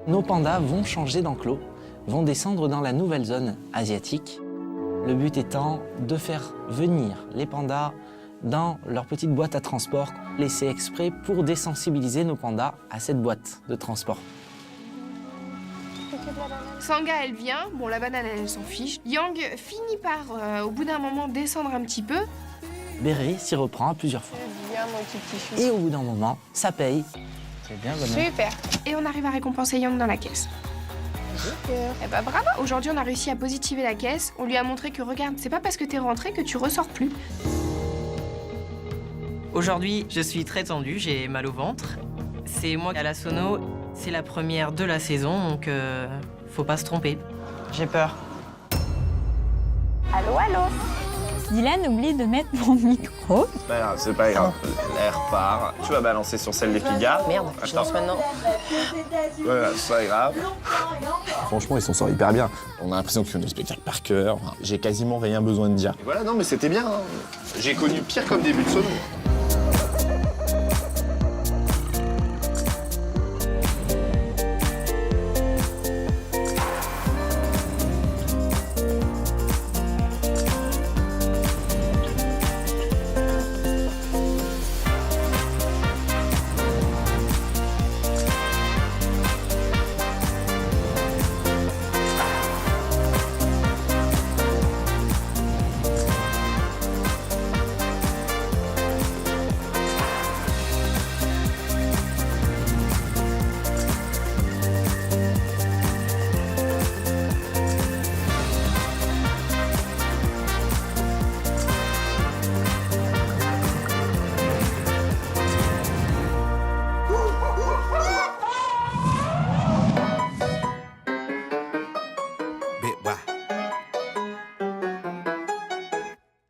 Nos pandas vont changer d'enclos, vont descendre dans la nouvelle zone asiatique. Le but étant de faire venir les pandas dans leur petite boîte à transport, laissée exprès pour désensibiliser nos pandas à cette boîte de transport. Sangha, elle vient. Bon, la banane, elle s'en fiche. Yang finit par, au bout d'un moment, descendre un petit peu. Béret s'y reprend à plusieurs fois. Viens, mon petit chou. Et au bout d'un moment, ça paye. C'est bien, bonhomme. Super. Et on arrive à récompenser Yang dans la caisse. Eh ben bravo. Aujourd'hui, on a réussi à positiver la caisse. On lui a montré que, regarde, c'est pas parce que t'es rentré que tu ressors plus. Aujourd'hui, je suis très tendue, j'ai mal au ventre. C'est moi à la sono, c'est la première de la saison, donc faut pas se tromper. J'ai peur. Allô, allô. Dylan oublie de mettre mon micro. C'est pas grave, l'air part. Tu vas balancer sur celle des Pigas. Merde, je lance maintenant. Voilà, c'est pas grave. Franchement, ils s'en sortent hyper bien. On a l'impression qu'ils font du spectacle par cœur. J'ai quasiment rien besoin de dire. Voilà, non, mais c'était bien. Hein. J'ai connu pire comme début de sono.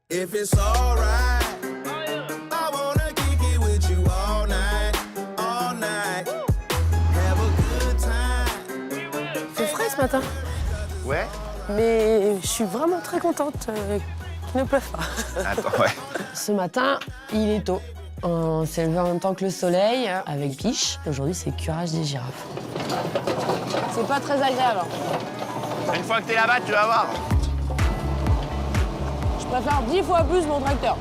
If it's alright, I wanna kick it with you all night, have a good time. C'est frais ce matin, Ouais. mais je suis vraiment très contente qu'il ne pleuve pas. Attends, ouais. Ce matin, il est tôt. On s'est levé en même temps que le soleil avec Piche. Aujourd'hui, c'est curage des girafes. C'est pas très agréable. Une fois que t'es là-bas, tu vas voir. Je préfère 10 fois plus mon tracteur.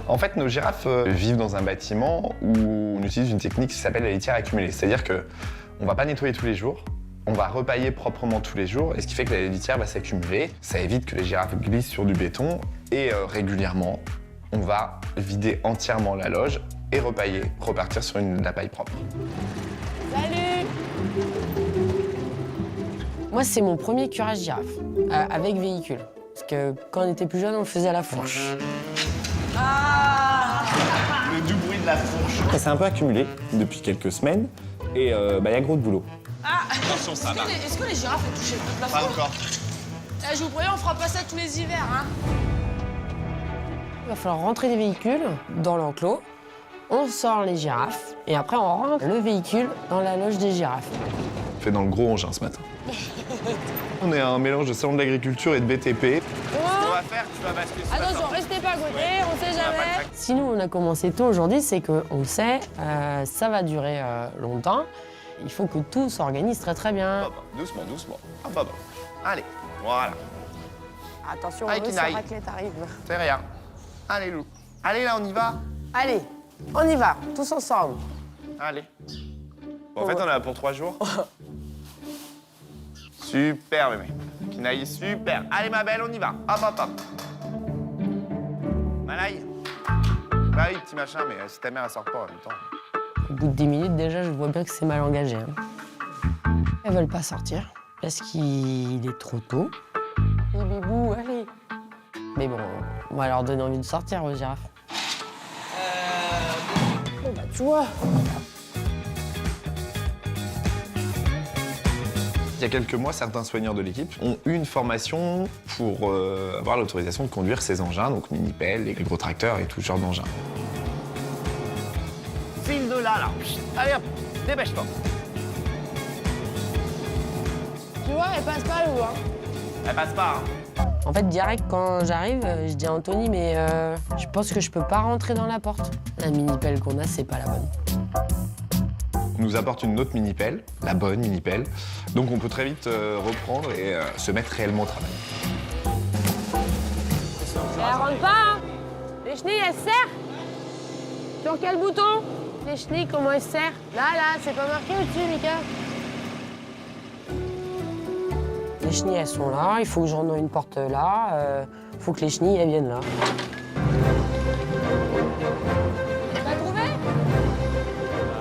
En fait, nos girafes vivent dans un bâtiment où on utilise une technique qui s'appelle la litière accumulée. C'est-à-dire qu'on ne va pas nettoyer tous les jours, on va repailler proprement tous les jours, et ce qui fait que la litière va s'accumuler. Ça évite que les girafes glissent sur du béton, et régulièrement, on va vider entièrement la loge et repailler, repartir sur la paille propre. Salut! Moi, c'est mon premier curage girafe, avec véhicule. Parce que quand on était plus jeune, on le faisait à la fourche. Le doux bruit de la fourche. Ça s'est un peu accumulé depuis quelques semaines, et y a gros de boulot. Attention, ça va. Est-ce que les girafes ont touché le plafond? Pas encore. Je vous préviens, on fera pas ça tous les hivers, hein. Il va falloir rentrer des véhicules dans l'enclos. On sort les girafes, et après, on rentre le véhicule dans la loge des girafes. On fait dans le gros engin ce matin. On est à un mélange de salon de l'agriculture et de BTP. Ce qu'on va faire, tu vas basculer sur Attention, restez pas à côté, on sait jamais. Si nous, on a commencé tôt aujourd'hui, c'est qu'on sait, ça va durer longtemps. Il faut que tout s'organise très très bien. Doucement, doucement. Hop, hop. Allez, voilà. Attention, Allez, le Kinaï. raclette arrive. C'est rien. Allez, Lou. Allez, là, on y va. Allez, on y va, tous ensemble. Allez. Bon, en fait, on est là pour 3 jours. Super, mémé. Kinaï, super. Allez, ma belle, on y va. Hop, hop, hop. Malaï. Bah oui, petit machin, mais si ta mère, elle sort pas en même temps. Au bout de 10 minutes, déjà, je vois bien que c'est mal engagé. Hein. Elles veulent pas sortir parce qu'il est trop tôt. Et bibou, allez. Mais bon, on va leur donner envie de sortir aux girafes. Bon, bah, tu vois. Il y a quelques mois, certains soigneurs de l'équipe ont eu une formation pour avoir l'autorisation de conduire ces engins, donc mini-pelles, les gros tracteurs et tout genre d'engins. File de là, là. Allez hop, dépêche-toi. Tu vois, elle passe pas l'eau, hein. Elle passe pas, hein. En fait, direct, quand j'arrive, je dis à Anthony, mais je pense que je peux pas rentrer dans la porte. La mini-pelle qu'on a, c'est pas la bonne. nous apporte une autre mini-pelle, la bonne mini-pelle. Donc on peut très vite reprendre et se mettre réellement au travail. Elle rentre pas, hein. Les chenilles, elles se serrent. Sur quel bouton? Les chenilles, comment elles se serrent? Là, c'est pas marqué au-dessus, Mika. Les chenilles, elles sont là. Il faut que j'en ai une porte là. Il faut que les chenilles, elles viennent là. T'as trouvé?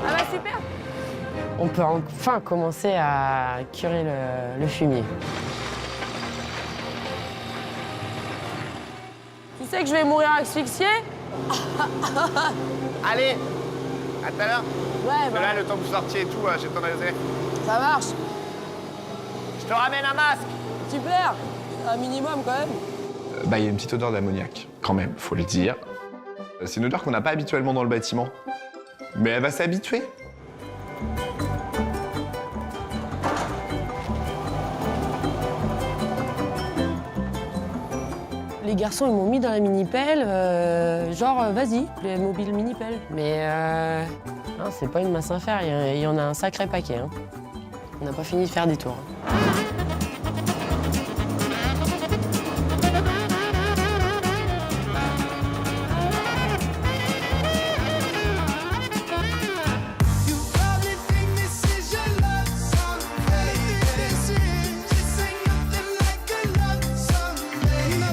Ah bah super. On peut enfin commencer à curer le fumier. Tu sais que je vais mourir asphyxiée? Allez, à tout à l'heure. Ouais, bah, Là, le temps que vous sortiez et tout, j'ai le temps d'arriver. ça marche. Je te ramène un masque. Super. Un minimum quand même. Il y a une petite odeur d'ammoniac, quand même, faut le dire. C'est une odeur qu'on n'a pas habituellement dans le bâtiment. Mais elle va s'habituer. Les garçons, ils m'ont mis dans la mini-pelle, genre, vas-y, les mobiles mini-pelle. Mais non, c'est pas une masse à faire, il y en a un sacré paquet. Hein. On n'a pas fini de faire des tours. You probably think this is your love song, baby. This ain't nothing like a love song, baby.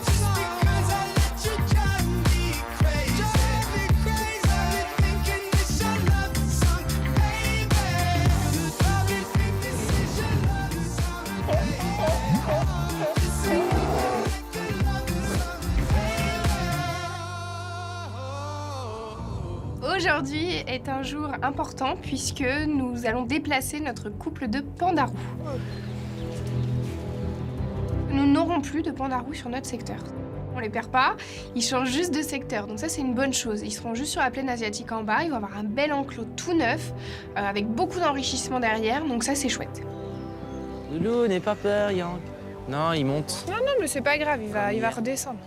Just because I let you drive me crazy. Probably thinking this your love song, baby. You probably think this is your love song, baby. This ain't nothing like a love song, baby. Aujourd'hui est un jour important puisque nous allons déplacer notre couple de pandarous. Nous n'aurons plus de pandarous sur notre secteur. On les perd pas, ils changent juste de secteur, donc ça c'est une bonne chose. Ils seront juste sur la plaine asiatique en bas, ils vont avoir un bel enclos tout neuf, avec beaucoup d'enrichissement derrière, donc ça c'est chouette. Loulou, n'aie pas peur, Yang. Non, il monte. Non, mais c'est pas grave, il va redescendre.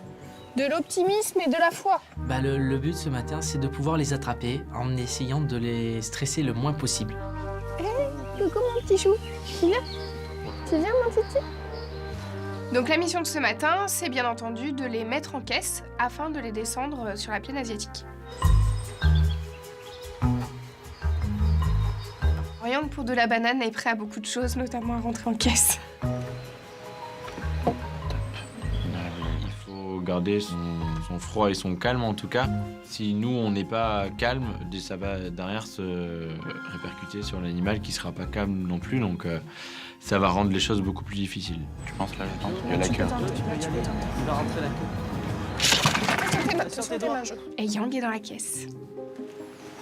De l'optimisme et de la foi. Le but ce matin, c'est de pouvoir les attraper en essayant de les stresser le moins possible. Coucou mon petit chou, tu viens? Tu viens mon titi? Donc la mission de ce matin, c'est bien entendu de les mettre en caisse afin de les descendre sur la plaine asiatique. Rien que pour de la banane est prêt à beaucoup de choses, notamment à rentrer en caisse. Il faut garder son froid et son calme en tout cas. Si nous on n'est pas calme, ça va derrière se répercuter sur l'animal qui sera pas calme non plus, donc ça va rendre les choses beaucoup plus difficiles. Tu penses là, j'attends. Il y a la queue. Il va rentrer la queue. Sur tes mains. Et Yang est dans la caisse.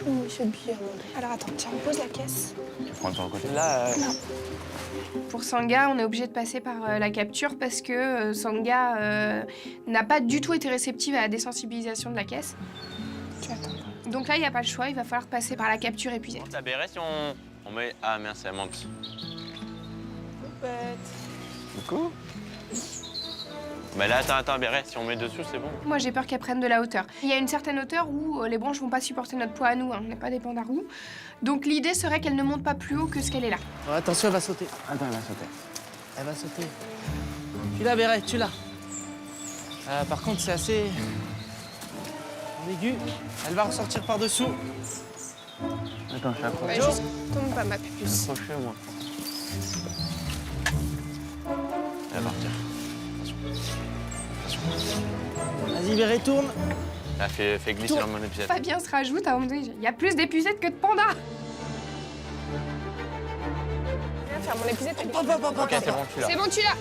Oui, c'est bien. Alors attends, tiens, on pose la caisse. Tu prends le temps à côté. Là, Pour Sangha, on est obligé de passer par la capture parce que Sangha n'a pas du tout été réceptive à la désensibilisation de la caisse. Tu attends. Donc là, il n'y a pas le choix, il va falloir passer par la capture épuisée. Ça béret si on met... Ah merde, ça monte. Coucou. Mais là, attends, béret, si on met dessus, c'est bon. Moi, j'ai peur qu'elle prenne de la hauteur. Il y a une certaine hauteur où les branches vont pas supporter notre poids à nous, hein. On n'est pas des pandarous. Donc l'idée serait qu'elle ne monte pas plus haut que ce qu'elle est là. oh, attention, elle va sauter. Attends, elle va sauter. Elle va sauter. Tu l'as, Béret, tu l'as. Par contre, c'est assez aigu. Elle va ressortir par-dessous. Attends, je suis accroché. Ouais, juste tombe pas ma pupusse. Accroché, moi. Elle va partir. Vas-y, Béret, tourne. Là, fais glisser dans mon épuisette. Fabien se rajoute à un moment donné. Il y a plus d'épuisettes que de pandas. Viens faire mon épuisette. Ok, c'est bon, tu l'as. C'est bon, tu l'as.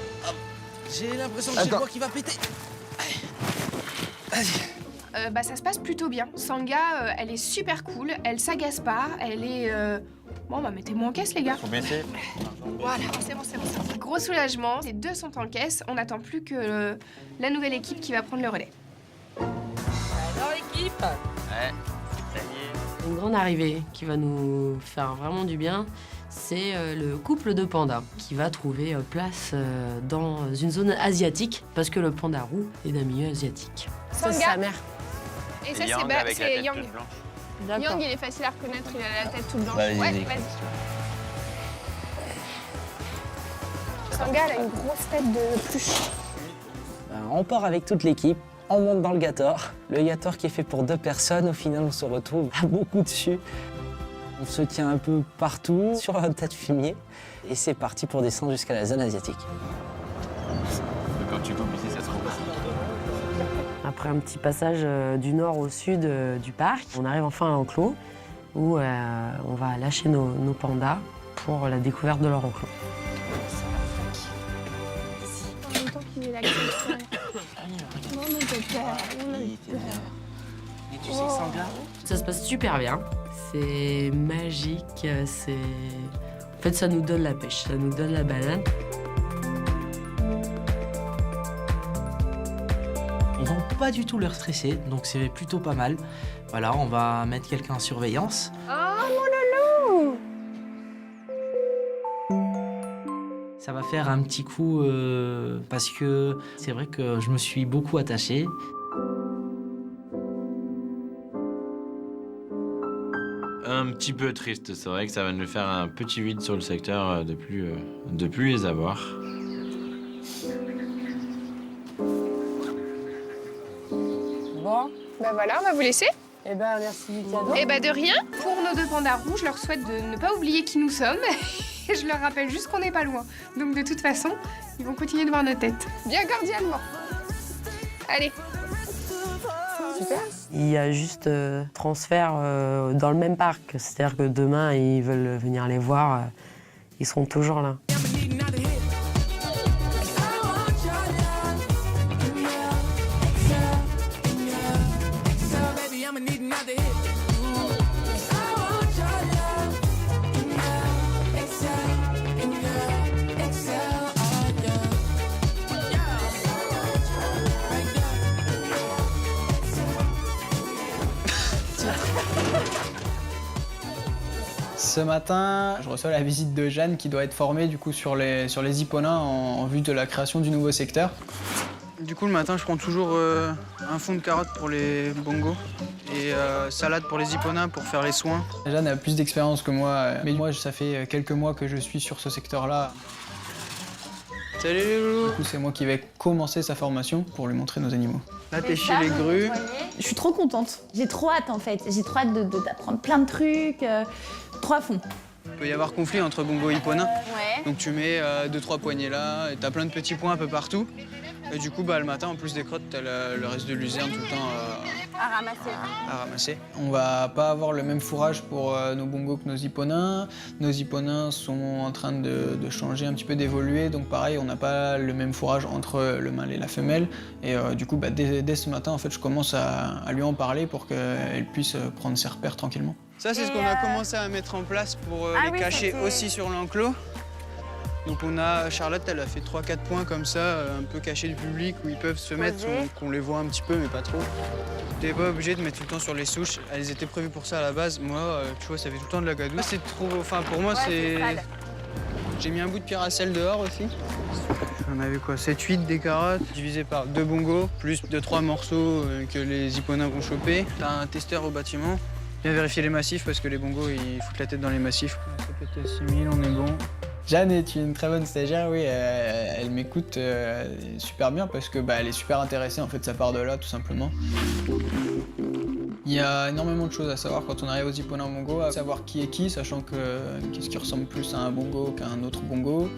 J'ai l'impression que j'ai le bois qui va péter. Ça se passe plutôt bien. Sangha, elle est super cool, elle s'agace pas, elle est... Bon, mettez-moi en caisse, les gars. Faut baisser. Voilà, c'est bon. Gros soulagement, les deux sont en caisse, on n'attend plus que la nouvelle équipe qui va prendre le relais. Alors l'équipe, Ouais, ça y est. une grande arrivée qui va nous faire vraiment du bien, c'est le couple de pandas qui va trouver place dans une zone asiatique parce que le pandarou est d'un milieu asiatique. Ça, c'est Sangha. sa mère. Et ça, Yang c'est avec la tête Yang. toute blanche. Yang, il est facile à reconnaître, il a la tête toute blanche. Vas-y, Ouais, vas-y. vas-y. Sanga, elle a une grosse tête de pluche. On part avec toute l'équipe, on monte dans le Gator. Le Gator qui est fait pour 2 personnes, au final on se retrouve à beaucoup dessus. On se tient un peu partout sur un tas de fumier et c'est parti pour descendre jusqu'à la zone asiatique. Quand tu coupes ici, ça se rend pas. Après un petit passage du nord au sud du parc, on arrive enfin à l'enclos où on va lâcher nos pandas pour la découverte de leur enclos. En même temps qu'il est là, qu'il est là. Non, mais t'as peur. Et tu sais que Sanga, Ça se passe super bien, c'est magique, c'est... En fait, ça nous donne la pêche, ça nous donne la banane. ils vont pas du tout leur stresser, donc c'est plutôt pas mal. Voilà, on va mettre quelqu'un en surveillance. Oh, mon loulou! Ça va faire un petit coup parce que c'est vrai que je me suis beaucoup attaché. Un petit peu triste, c'est vrai que ça va nous faire un petit vide sur le secteur de plus les avoir. Bon, Bah voilà, on va vous laisser. eh ben merci du cadeau. Et bah de rien. Pour nos 2 pandas rouges, je leur souhaite de ne pas oublier qui nous sommes. Et je leur rappelle juste qu'on n'est pas loin. Donc de toute façon, ils vont continuer de voir nos têtes. Bien cordialement. Allez. Il y a juste transfert dans le même parc, c'est-à-dire que demain ils veulent venir les voir, ils seront toujours là. Ce matin, je reçois la visite de Jeanne qui doit être formée du coup sur les hipponains en vue de la création du nouveau secteur. Du coup, le matin, je prends toujours un fond de carottes pour les bongos et salade pour les hipponains pour faire les soins. Jeanne a plus d'expérience que moi, mais moi, ça fait quelques mois que je suis sur ce secteur-là. Salut les loulous! Du coup, c'est moi qui vais commencer sa formation pour lui montrer nos animaux. Là, pêcher les grues. Je suis trop contente. J'ai trop hâte en fait. J'ai trop hâte d'apprendre plein de trucs. Trop à fond. Il peut y avoir conflit entre bongo et hipponain. Ouais. Donc tu mets 2-3 poignées là, et t'as plein de petits points un peu partout. Et du coup, le matin, en plus des crottes, t'as le reste de luzerne tout le temps À ramasser. à ramasser. On va pas avoir le même fourrage pour nos bongos que nos hipponins. Nos hipponins sont en train de changer un petit peu, d'évoluer. Donc pareil, on n'a pas le même fourrage entre le mâle et la femelle. Et du coup, dès ce matin, en fait, je commence à lui en parler pour qu'elle puisse prendre ses repères tranquillement. Ça, c'est ce qu'on a commencé à mettre en place pour les cacher aussi sur l'enclos. Donc Charlotte, elle a fait 3-4 points comme ça, un peu cachés du public, où ils peuvent se mettre, qu'on les voit un petit peu, mais pas trop. T'es pas obligé de mettre tout le temps sur les souches, elles étaient prévues pour ça à la base. Moi, tu vois, ça fait tout le temps de la gadoue. C'est trop, enfin pour moi, c'est... J'ai mis un bout de piracelle dehors aussi. On avait quoi, 7-8 des carottes, divisé par 2 bongos, plus 2-3 morceaux que les hipponains vont choper. T'as un testeur au bâtiment. Bien vérifier les massifs parce que les bongos, ils foutent la tête dans les massifs. Ça peut être 6000, on est bon. Jeanne est une très bonne stagiaire, oui, elle m'écoute super bien parce que elle est super intéressée, en fait, ça part de là, tout simplement. Il y a énormément de choses à savoir quand on arrive aux hipponains bongo, à savoir qui est qui, sachant qu'est-ce qui ressemble plus à un bongo qu'à un autre bongo.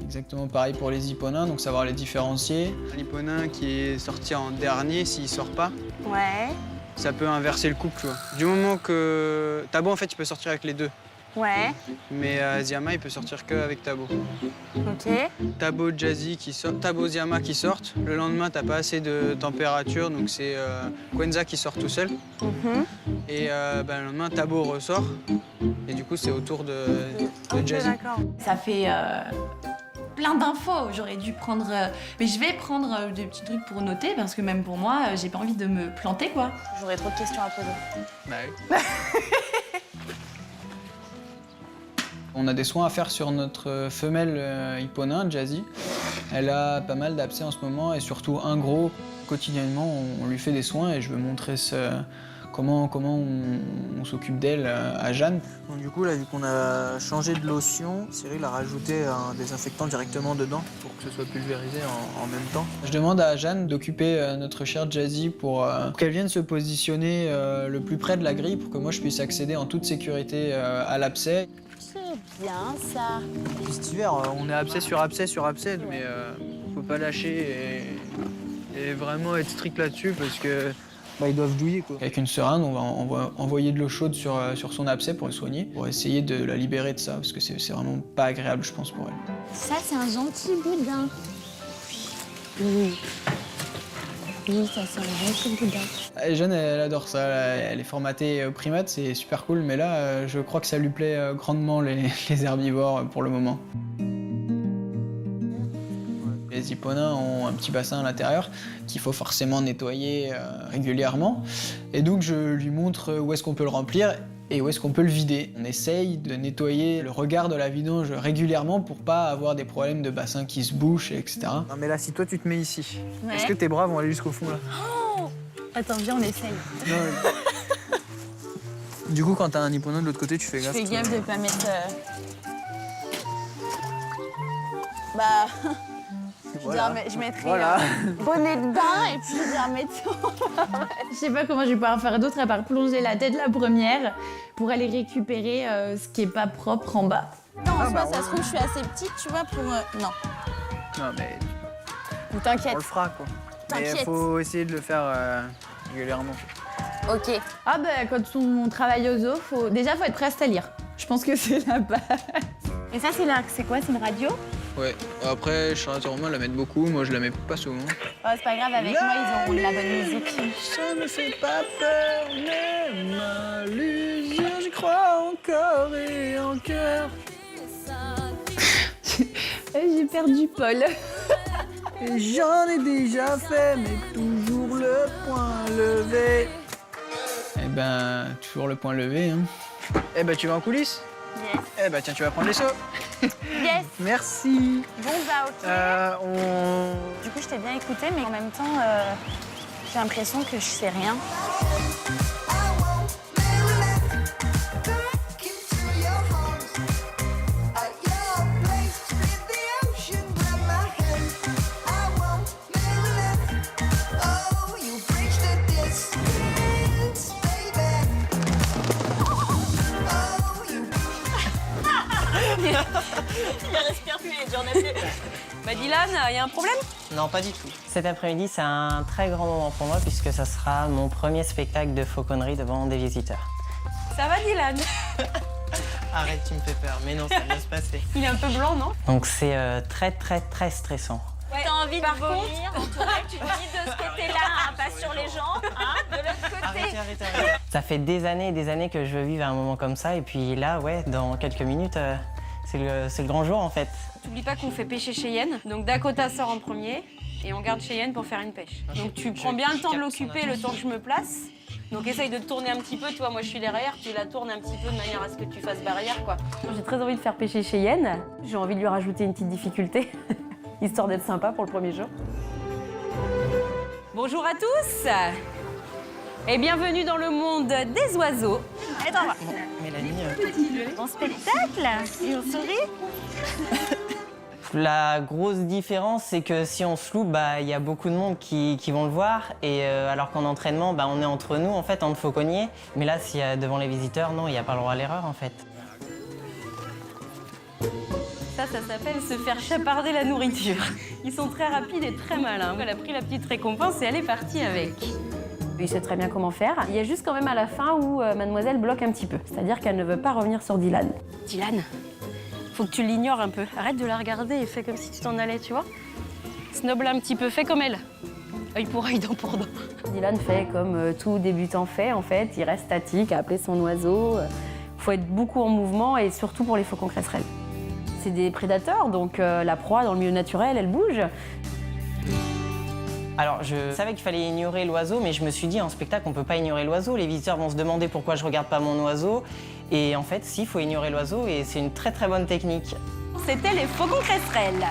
Exactement pareil pour les hipponains, donc savoir les différencier. Un hipponain qui est sorti en dernier, s'il sort pas, ça peut inverser le couple, tu vois. Du moment que Tabo, en fait, il peut sortir avec les deux. Ouais. Mais Ziama, il peut sortir qu'avec Tabo. Ok. Tabo, Jazzy Tabo, Ziama qui sortent. Le lendemain, t'as pas assez de température, donc c'est Kwenza qui sort tout seul. Et le lendemain, Tabo ressort. Et du coup, c'est au tour de Jazzy. Ça fait plein d'infos. J'aurais dû prendre. Mais je vais prendre des petits trucs pour noter parce que même pour moi, j'ai pas envie de me planter quoi. J'aurais trop de questions à poser. Bah oui. On a des soins à faire sur notre femelle hipponain, Jazzy. Elle a pas mal d'abcès en ce moment et surtout un gros. Quotidiennement, on lui fait des soins et je veux montrer comment on s'occupe d'elle à Jeanne. Donc du coup, là, vu qu'on a changé de lotion, Cyril a rajouté un désinfectant directement dedans pour que ce soit pulvérisé en même temps. Je demande à Jeanne d'occuper notre chère Jazzy pour qu'elle vienne se positionner le plus près de la grille pour que moi je puisse accéder en toute sécurité à l'abcès. C'est bien ça. Puis cet hiver, on est abcès sur abcès sur abcès, mais faut pas lâcher et vraiment être strict là-dessus parce que ils doivent douiller, quoi. Avec une seringue, on va envoyer de l'eau chaude sur son abcès pour le soigner, pour essayer de la libérer de ça, parce que c'est vraiment pas agréable, je pense, pour elle. Ça, c'est un gentil boudin. Oui. Oui, ça, c'est un gentil boudin. Jeanne, elle adore ça. Elle est formatée primate, c'est super cool, mais là, je crois que ça lui plaît grandement, les herbivores, pour le moment. Les hipponins ont un petit bassin à l'intérieur qu'il faut forcément nettoyer régulièrement. Et donc je lui montre où est-ce qu'on peut le remplir et où est-ce qu'on peut le vider. On essaye de nettoyer le regard de la vidange régulièrement pour pas avoir des problèmes de bassin qui se bouchent, etc. Non mais là, si toi tu te mets ici, Ouais. est-ce que tes bras vont aller jusqu'au fond là? Oh attends, viens, on essaye. Non, Du coup, quand t'as un hipponin de l'autre côté, tu fais gaffe. Fais gaffe de pas mettre... Bah... Voilà. Je mettrai Voilà. bonnet de bain et puis je vais remettre... Je sais pas comment je vais pouvoir faire d'autre à part plonger la tête la première pour aller récupérer ce qui est pas propre en bas. Non, en soi, ça se trouve, je suis assez petite, tu vois, pour... Non. Non mais Ou t'inquiète. on le fera, quoi. Mais T'inquiète. faut essayer de le faire régulièrement. Ok. Ah bah quand on travaille au zoo, faut être prêt à se salir. Je pense que c'est la base. Et ça, c'est quoi? C'est une radio? Ouais, après, Charlotte et Romain la mettent beaucoup, moi je la mets pas souvent. Oh, c'est pas grave, avec moi, ils auront de la bonne musique. Ça me fait pas peur, même à l'usure, j'y crois encore et en cœur. J'ai perdu Paul. Et j'en ai déjà fait, mais toujours le point levé. Eh ben, toujours le point levé, hein. Eh ben, tu vas en coulisses? Yes. Eh ben, tiens, tu vas prendre les seaux. Yes. Merci. Bon, bah, ok. On... Du coup, je t'ai bien écouté, mais en même temps, j'ai l'impression que je sais rien. Il respire plus, j'en ai plus. Bah Dylan, il y a un problème? Non, pas du tout. Cet après-midi, c'est un très grand moment pour moi puisque ça sera mon premier spectacle de fauconnerie devant des visiteurs. Ça va Dylan? Arrête, tu me fais peur. Mais non, ça va se passer. Il est un peu blanc, non? Donc c'est très, très, très stressant. Ouais. T'as envie de vomir? On dirait que tu vomis de ce côté-là, hein, pas sur les jambes, hein, de l'autre côté. Arrête. Ça fait des années et des années que je veux vivre un moment comme ça. Et puis là, ouais, dans quelques minutes, c'est le grand jour en fait. T'oublies pas qu'on fait pêcher Cheyenne, donc Dakota sort en premier et on garde Cheyenne pour faire une pêche. Donc tu prends bien le temps de l'occuper, le temps que je me place. Donc essaye de te tourner un petit peu, toi moi je suis derrière, tu la tournes un petit peu de manière à ce que tu fasses barrière quoi. J'ai très envie de faire pêcher Cheyenne, j'ai envie de lui rajouter une petite difficulté, histoire d'être sympa pour le premier jour. Bonjour à tous et bienvenue dans le monde des oiseaux. Attends, Mélanie. Bon spectacle. Et on sourit. La grosse différence, c'est que si on se loupe, il y a beaucoup de monde qui vont le voir. Et alors qu'en entraînement, on est entre nous, en fait, entre fauconniers. Mais là, devant les visiteurs, non, il n'y a pas le droit à l'erreur, en fait. Ça s'appelle se faire chaparder la nourriture. Ils sont très rapides et très malins. Elle a pris la petite récompense et elle est partie avec. Il sait très bien comment faire. Il y a juste quand même à la fin où mademoiselle bloque un petit peu. C'est-à-dire qu'elle ne veut pas revenir sur Dylan. Dylan, faut que tu l'ignores un peu. Arrête de la regarder et fais comme si tu t'en allais, tu vois. Snoble un petit peu, fais comme elle. Œil pour œil, dent pour dent. Dylan fait comme tout débutant fait, en fait. Il reste statique, à appeler son oiseau. Faut être beaucoup en mouvement et surtout pour les faucons cresserelles. C'est des prédateurs, donc la proie dans le milieu naturel, elle bouge. Alors, je savais qu'il fallait ignorer l'oiseau, mais je me suis dit, en spectacle, on peut pas ignorer l'oiseau. Les visiteurs vont se demander pourquoi je regarde pas mon oiseau. Et en fait, si, il faut ignorer l'oiseau et c'est une très très bonne technique. C'était les faucons cresserelles.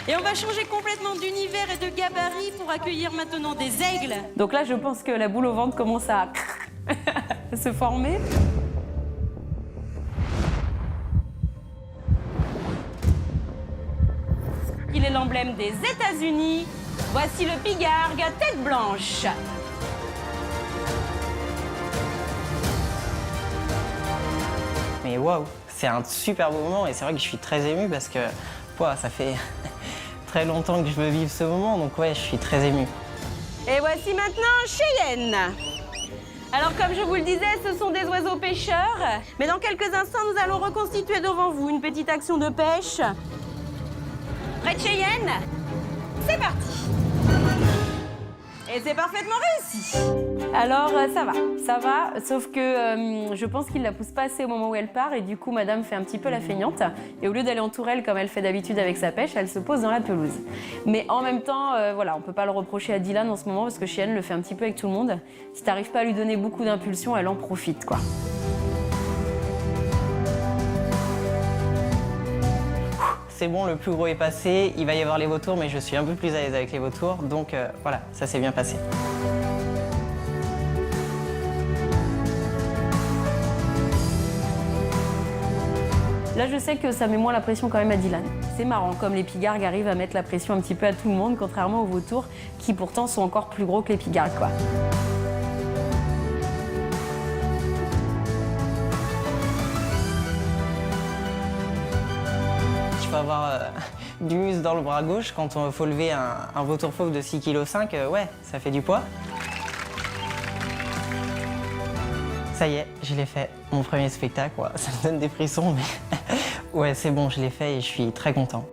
Et on va changer complètement d'univers et de gabarit pour accueillir maintenant des aigles. Donc là, je pense que la boule au ventre commence à se former. Il est l'emblème des États-Unis. Voici le pigargue à tête blanche. Mais waouh, c'est un super beau moment et c'est vrai que je suis très ému parce que ouah, ça fait très longtemps que je veux vivre ce moment, donc ouais, je suis très ému. Et voici maintenant Cheyenne. Alors comme je vous le disais, ce sont des oiseaux pêcheurs. Mais dans quelques instants, nous allons reconstituer devant vous une petite action de pêche. Prêt de Cheyenne? C'est parti. Et c'est parfaitement réussi. Alors ça va, sauf que je pense qu'il la pousse pas assez au moment où elle part et du coup madame fait un petit peu la feignante et au lieu d'aller en tourelle comme elle fait d'habitude avec sa pêche, elle se pose dans la pelouse. Mais en même temps, voilà, on peut pas le reprocher à Dylan en ce moment parce que Cheyenne le fait un petit peu avec tout le monde. Si t'arrives pas à lui donner beaucoup d'impulsion, elle en profite quoi. C'est bon, le plus gros est passé, il va y avoir les vautours, mais je suis un peu plus à l'aise avec les vautours, donc voilà, ça s'est bien passé. Là, je sais que ça met moins la pression quand même à Dylan. C'est marrant, comme les pigargues arrivent à mettre la pression un petit peu à tout le monde, contrairement aux vautours, qui pourtant sont encore plus gros que les pigargues, quoi. Je peux avoir du muscle dans le bras gauche quand il faut lever un vautour fauve de 6,5 kg, ouais, ça fait du poids. Ça y est, je l'ai fait, mon premier spectacle, ouais, ça me donne des frissons, mais ouais, c'est bon, je l'ai fait et je suis très content.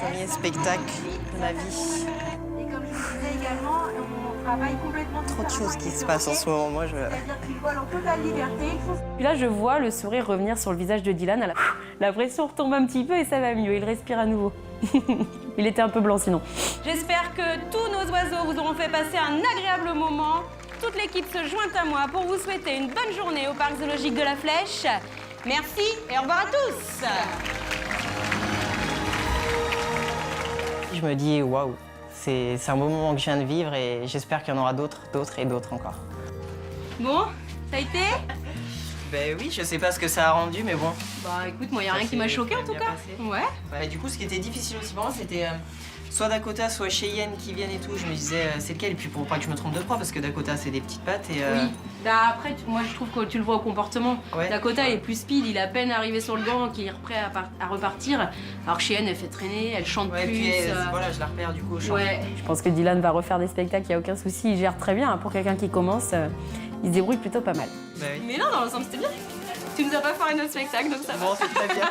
Premier spectacle de ma vie. Et comme je vous disais également, on travaille complètement Trop de choses qui se passent en ce moment, moi je... C'est-à-dire qu'ils volent en totale liberté. Puis là, je vois le sourire revenir sur le visage de Dylan. La pression retombe un petit peu et ça va mieux. Il respire à nouveau. Il était un peu blanc sinon. J'espère que tous nos oiseaux vous auront fait passer un agréable moment. Toute l'équipe se joint à moi pour vous souhaiter une bonne journée au Parc Zoologique de la Flèche. Merci et au revoir à tous. Je me dis, waouh, c'est un beau moment que je viens de vivre et j'espère qu'il y en aura d'autres et d'autres encore. Bon, ça a été? Ben oui, je sais pas ce que ça a rendu, mais bon. Bah écoute, moi, il n'y a rien qui m'a choqué en tout cas. Ouais. Bah, du coup, ce qui était difficile aussi pour moi, c'était soit Dakota, soit Cheyenne qui viennent et tout. Je me disais, c'est lequel? Et puis pour pas que je me trompe de proie, parce que Dakota, c'est des petites pattes et... Oui. Bah, après, moi, je trouve que tu le vois au comportement. Ouais. Dakota, il est plus speed, il est à peine arrivé sur le banc, qu'il est prêt à repartir. Alors que Cheyenne, elle fait traîner, elle chante Ouais, plus. puis voilà, je la repère du coup au chant. Ouais. Je pense que Dylan va refaire des spectacles, il n'y a aucun souci. Il gère très bien. Pour quelqu'un qui commence, il se débrouille plutôt pas mal. Bah oui. Mais non, dans l'ensemble, c'était bien. Tu nous as pas fait un autre spectacle, donc ça va. Bon, c'est très bien.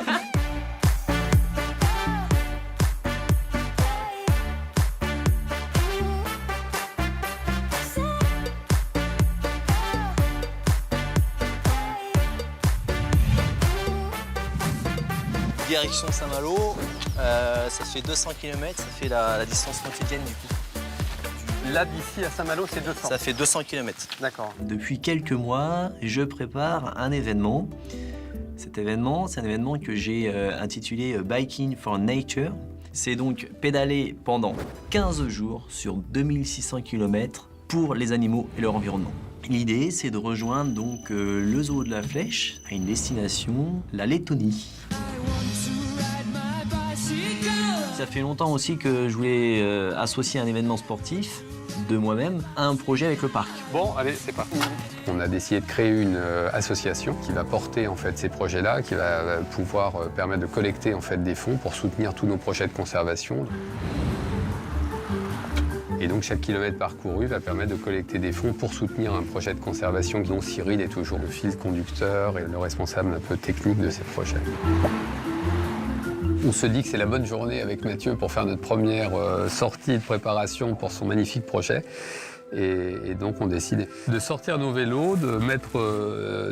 Direction Saint-Malo, ça fait 200 km, ça fait la distance quotidienne du coup. Là, d'ici à Saint-Malo, c'est 200. Ça fait 200 km. D'accord. Depuis quelques mois, je prépare un événement. Cet événement, c'est un événement que j'ai intitulé Biking for Nature. C'est donc pédaler pendant 15 jours sur 2600 km pour les animaux et leur environnement. L'idée, c'est de rejoindre donc le zoo de la Flèche à une destination, la Lettonie. Ça fait longtemps aussi que je voulais associer un événement sportif de moi-même à un projet avec le parc. Bon, allez, c'est parti. On a décidé de créer une association qui va porter en fait ces projets-là, qui va pouvoir permettre de collecter en fait des fonds pour soutenir tous nos projets de conservation. Et donc chaque kilomètre parcouru va permettre de collecter des fonds pour soutenir un projet de conservation dont Cyril est toujours le fil conducteur et le responsable un peu technique de ces projets. On se dit que c'est la bonne journée avec Mathieu pour faire notre première sortie de préparation pour son magnifique projet. Et donc on décide de sortir nos vélos, de mettre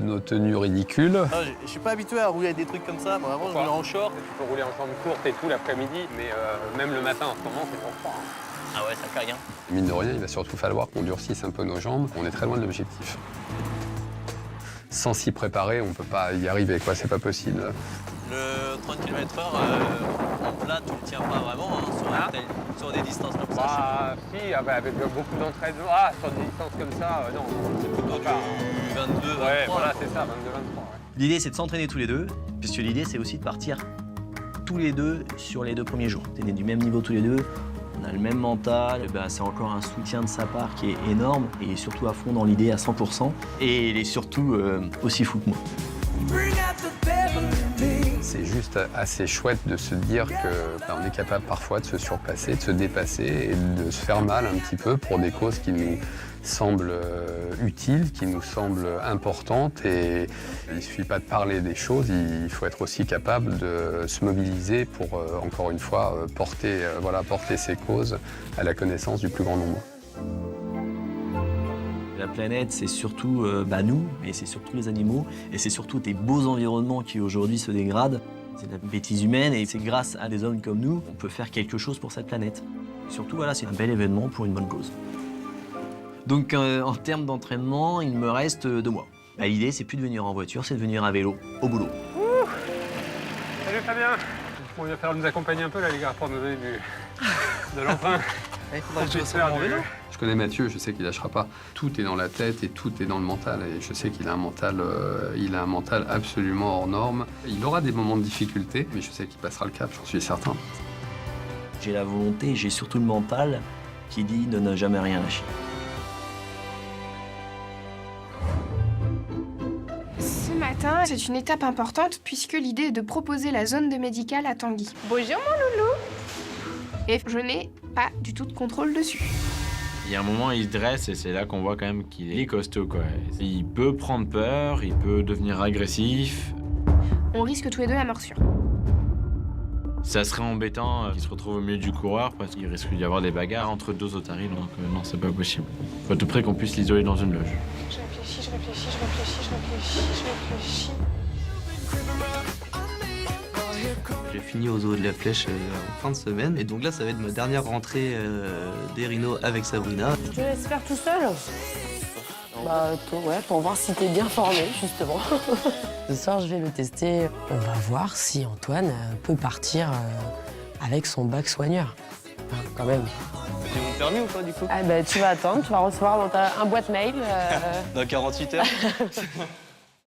nos tenues ridicules. Non, je suis pas habitué à rouler avec des trucs comme ça. Moi, avant, je roulais en short. Tu peux rouler en jambes courtes et tout l'après-midi, mais même le matin en ce moment, c'est trop froid. Ah ouais, ça fait rien. Mine de rien, il va surtout falloir qu'on durcisse un peu nos jambes. On est très loin de l'objectif. Sans s'y préparer, on peut pas y arriver, quoi. C'est pas possible. Le 30 km/h, en plat, tu le tiens pas vraiment hein, sur des distances comme ça. Bah, si, avec beaucoup d'entraînement. Ah, sur des distances comme ça, non. C'est plutôt du 22, 23. Ouais, voilà, c'est ça, 22, 23. Ouais. L'idée, c'est de s'entraîner tous les deux, puisque l'idée, c'est aussi de partir tous les deux sur les 2 premiers jours. On est du même niveau tous les deux, on a le même mental, c'est encore un soutien de sa part qui est énorme, et il est surtout à fond dans l'idée à 100%, et il est surtout aussi fou que moi. C'est juste assez chouette de se dire qu'on est capable parfois de se surpasser, de se dépasser et de se faire mal un petit peu pour des causes qui nous semblent utiles, qui nous semblent importantes. Et il ne suffit pas de parler des choses, il faut être aussi capable de se mobiliser pour, encore une fois, porter ces causes à la connaissance du plus grand nombre. La planète, c'est surtout nous, et c'est surtout les animaux, et c'est surtout des beaux environnements qui aujourd'hui se dégradent. C'est de la bêtise humaine, et c'est grâce à des hommes comme nous qu'on peut faire quelque chose pour cette planète. Et surtout, c'est un bel événement pour une bonne cause. Donc, en termes d'entraînement, il me reste 2 mois. L'idée, c'est plus de venir en voiture, c'est de venir à vélo, au boulot. Salut Fabien. Bon, il va falloir nous accompagner un peu là, les gars, pour nous donner de l'emprunt. Il faudra que je fasse mon vélo. Je connais Mathieu, je sais qu'il lâchera pas. Tout est dans la tête et tout est dans le mental. Et je sais qu'il a un mental absolument hors norme. Il aura des moments de difficulté, mais je sais qu'il passera le cap, j'en suis certain. J'ai la volonté, j'ai surtout le mental qui dit de ne jamais rien lâcher. Ce matin, c'est une étape importante puisque l'idée est de proposer la zone de médical à Tanguy. Bonjour mon loulou. Et je n'ai pas du tout de contrôle dessus. Il y a un moment, il se dresse et c'est là qu'on voit quand même qu'il est costaud, quoi. Il peut prendre peur, il peut devenir agressif. On risque tous les 2 la morsure. Ça serait embêtant qu'il se retrouve au milieu du coureur parce qu'il risque d'y avoir des bagarres entre 2 otaries, donc non, c'est pas possible. Faut à tout près qu'on puisse l'isoler dans une loge. Je réfléchis. J'ai fini au zoo de la Flèche en fin de semaine, et donc là, ça va être ma dernière rentrée des rhinos avec Sabrina. Je te laisse faire tout seul. Pour voir si t'es bien formé, justement. Ce soir, je vais le tester. On va voir si Antoine peut partir avec son bac soigneur. Enfin, quand même. J'ai mon permis ou pas, du coup? Tu vas attendre, tu vas recevoir dans un boîte mail. Dans 48 heures.